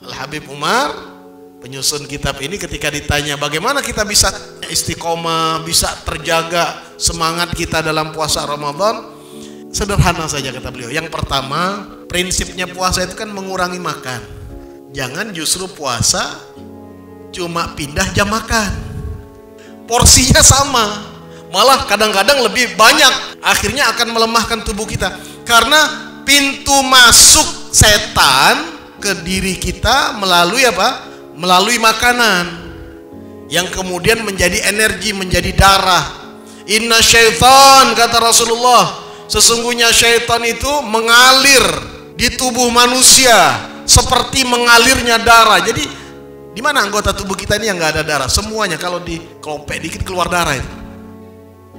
Al-Habib Umar, penyusun kitab ini, ketika ditanya bagaimana kita bisa istiqomah, bisa terjaga semangat kita dalam puasa Ramadan, sederhana saja kata beliau. Yang pertama, prinsipnya puasa itu kan mengurangi makan. Jangan justru puasa cuma pindah jam makan, porsinya sama, malah kadang-kadang lebih banyak, akhirnya akan melemahkan tubuh kita. Karena pintu masuk setan ke diri kita melalui apa? Melalui makanan, yang kemudian menjadi energi, menjadi darah. Inna syaitan, kata Rasulullah, sesungguhnya syaitan itu mengalir di tubuh manusia seperti mengalirnya darah. Jadi di mana anggota tubuh kita ini yang nggak ada darah? Semuanya kalau dikelopek dikit keluar darah itu.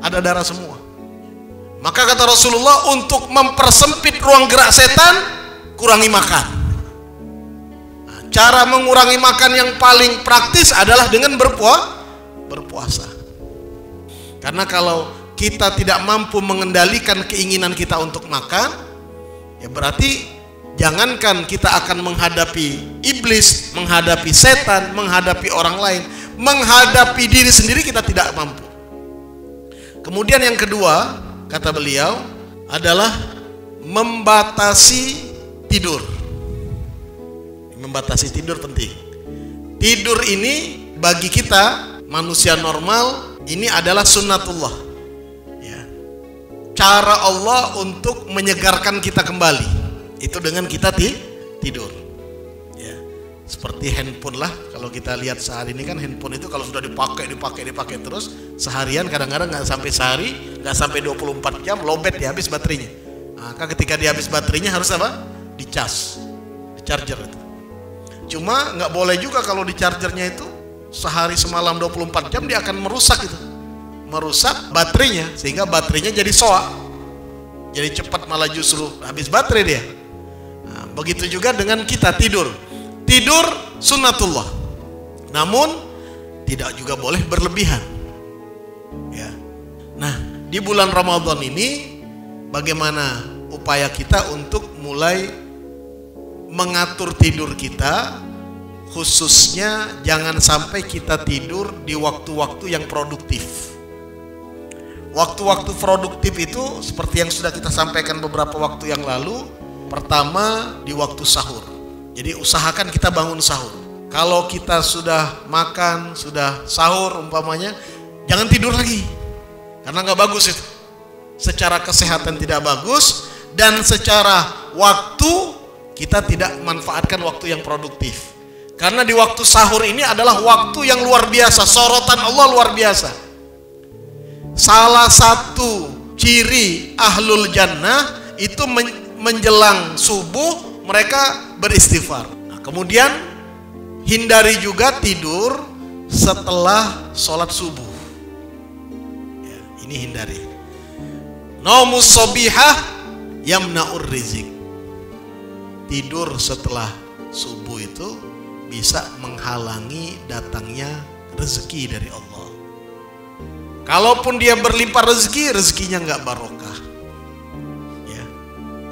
Ada darah semua. Maka kata Rasulullah, untuk mempersempit ruang gerak setan, kurangi makan. Nah, cara mengurangi makan yang paling praktis adalah dengan berpuasa. Karena kalau kita tidak mampu mengendalikan keinginan kita untuk makan, ya berarti jangankan kita akan menghadapi iblis, menghadapi setan, menghadapi orang lain, menghadapi diri sendiri kita tidak mampu. Kemudian yang kedua, kata beliau, adalah membatasi tidur. Membatasi tidur penting. Tidur ini bagi kita manusia normal ini adalah sunnatullah. Ya. Cara Allah untuk menyegarkan kita kembali itu dengan kita tidur. Ya. Seperti handphone lah, kalau kita lihat sehari ini kan handphone itu kalau sudah dipakai terus seharian, kadang-kadang nggak sampai sehari, nggak sampai 24 jam lowbat ya, habis baterainya. Maka ketika dia habis baterainya harus apa? Dicas, di-charger itu. Cuma nggak boleh juga kalau di chargernya itu sehari semalam 24 jam, dia akan merusak itu. Merusak baterainya, sehingga baterainya jadi soak. Jadi cepat malah justru habis baterai dia. Nah, begitu juga dengan kita tidur. Tidur sunnatullah. Namun tidak juga boleh berlebihan. Ya. Nah, di bulan Ramadan ini bagaimana upaya kita untuk mulai mengatur tidur kita, khususnya jangan sampai kita tidur di waktu-waktu yang produktif. Waktu-waktu produktif itu seperti yang sudah kita sampaikan beberapa waktu yang lalu. Pertama, di waktu sahur. Jadi usahakan kita bangun sahur. Kalau kita sudah makan, sudah sahur umpamanya, jangan tidur lagi, karena nggak bagus itu. Secara kesehatan tidak bagus, dan secara waktu kita tidak manfaatkan waktu yang produktif. Karena di waktu sahur ini adalah waktu yang luar biasa, sorotan Allah luar biasa. Salah satu ciri ahlul jannah itu menjelang subuh mereka beristighfar. Nah, kemudian hindari juga tidur setelah sholat subuh. Ya, ini hindari. Naumus sobihah yamna'ur rizik. Tidur setelah subuh itu bisa menghalangi datangnya rezeki dari Allah. Kalaupun dia berlimpah rezeki, rezekinya nggak barokah. Ya.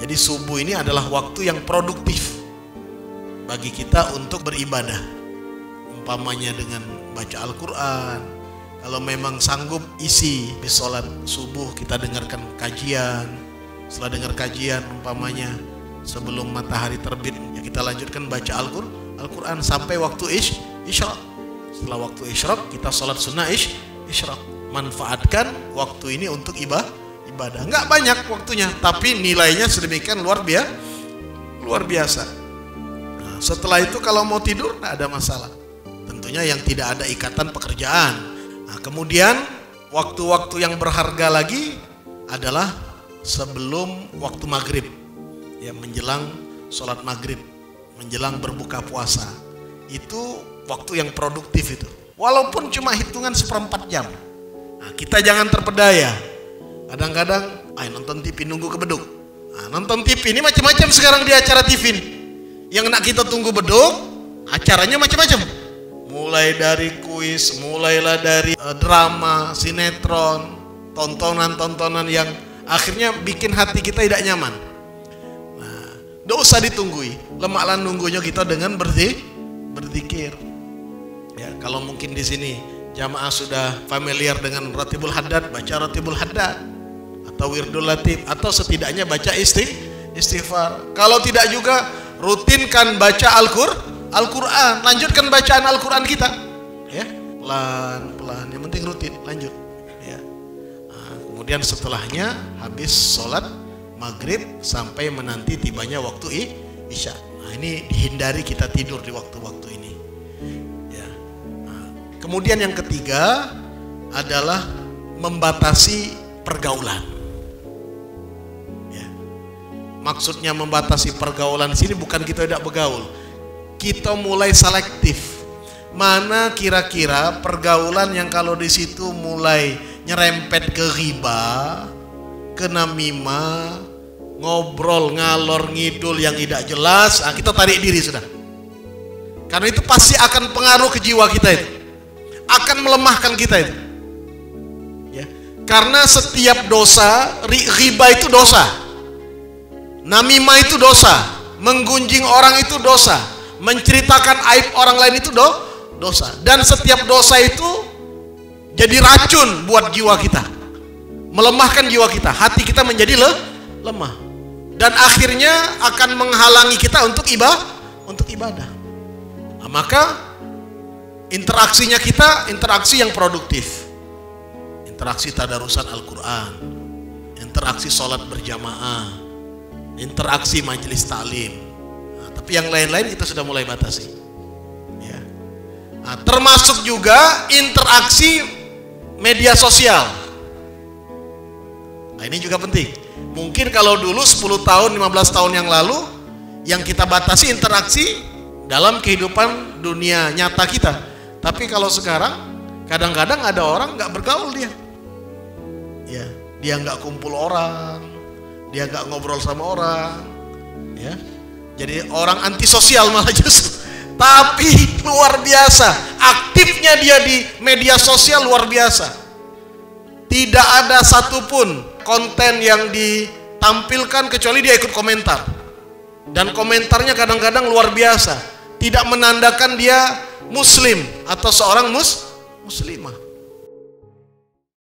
Jadi subuh ini adalah waktu yang produktif bagi kita untuk beribadah. Umpamanya dengan baca Al-Quran. Kalau memang sanggup isi di sholat subuh kita dengarkan kajian. Setelah dengar kajian umpamanya sebelum matahari terbit, ya kita lanjutkan baca Al-Quran sampai waktu isyraq. Setelah waktu isyraq kita sholat sunnah isyraq. Manfaatkan waktu ini untuk ibadah. Nggak banyak waktunya, tapi nilainya sedemikian luar biasa. Nah, setelah itu kalau mau tidur nggak ada masalah. Tentunya yang tidak ada ikatan pekerjaan. Nah, kemudian waktu-waktu yang berharga lagi adalah sebelum waktu maghrib, ya, menjelang sholat maghrib, menjelang berbuka puasa. Itu waktu yang produktif itu, walaupun cuma hitungan 1/4 jam. Nah, kita jangan terpedaya. Kadang-kadang nonton TV nunggu ke beduk. Nah, nonton TV ini macam-macam sekarang di acara TV ini. Yang nak kita tunggu beduk, acaranya macam-macam. Mulai dari kuis, mulailah dari drama, sinetron, tontonan-tontonan yang akhirnya bikin hati kita tidak nyaman. Nah, Nggak usah ditunggui. Lemaklah nunggunya kita dengan berzikir. Ya, kalau mungkin di sini jamaah sudah familiar dengan Ratibul Haddad, baca Ratibul Haddad atau Wirdul Latif, atau setidaknya baca istighfar. Kalau tidak juga rutinkan baca Al-Quran, lanjutkan bacaan Al-Quran kita. Ya, pelan-pelan, yang penting rutin, lanjut. Ya. Nah, kemudian setelahnya habis sholat maghrib sampai menanti tibanya waktu isya. Nah, ini dihindari kita tidur di waktu-waktu ini. Ya. Nah, kemudian yang ketiga adalah membatasi pergaulan. Ya. Maksudnya membatasi pergaulan sini bukan kita tidak bergaul, kita mulai selektif. Mana kira-kira pergaulan yang kalau di situ mulai nyerempet ke riba, ke namimah, ngobrol ngalor ngidul yang tidak jelas, kita tarik diri sudah. Karena itu pasti akan pengaruh ke jiwa kita itu, akan melemahkan kita itu. Ya. Karena setiap dosa, riba itu dosa, namimah itu dosa, menggunjing orang itu dosa, menceritakan aib orang lain itu dosa. Dan setiap dosa itu jadi racun buat jiwa kita, melemahkan jiwa kita, hati kita menjadi lemah, dan akhirnya akan menghalangi kita untuk ibadah. Nah, maka interaksinya kita interaksi yang produktif, interaksi tadarusan Al-Quran, interaksi sholat berjamaah, interaksi majelis taklim. Nah, tapi yang lain-lain kita sudah mulai batasi. Ya. Nah, termasuk juga interaksi media sosial. Nah, ini juga penting. Mungkin kalau dulu 10 tahun, 15 tahun yang lalu yang kita batasi interaksi dalam kehidupan dunia nyata kita. Tapi kalau sekarang kadang-kadang ada orang nggak bergaul dia. Ya, dia nggak kumpul orang, dia nggak ngobrol sama orang. Ya. Jadi orang antisosial malah justru. Tapi luar biasa, aktifnya dia di media sosial luar biasa. Tidak ada satupun konten yang ditampilkan kecuali dia ikut komentar. Dan komentarnya kadang-kadang luar biasa, tidak menandakan dia muslim atau seorang muslimah.